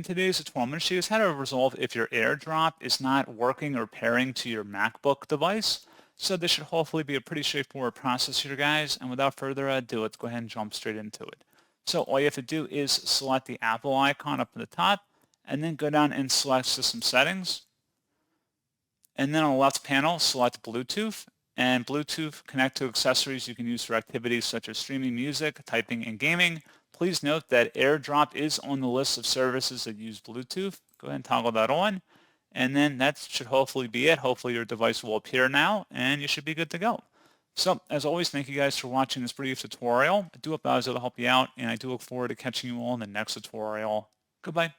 In today's tutorial, I'm going to show you how to resolve if your AirDrop is not working or pairing to your MacBook device. So this should hopefully be a pretty straightforward process here, guys. And without further ado, let's go ahead and jump straight into it. So all you have to do is select the Apple icon up at the top, and then go down and select System Settings. And then on the left panel, select Bluetooth. And Bluetooth connect to accessories you can use for activities such as streaming music, typing, and gaming. Please note that AirDrop is on the list of services that use Bluetooth. Go ahead and toggle that on. And then that should hopefully be it. Hopefully your device will appear now, and you should be good to go. So, as always, thank you guys for watching this brief tutorial. I do hope I was able to help you out, and I do look forward to catching you all in the next tutorial. Goodbye.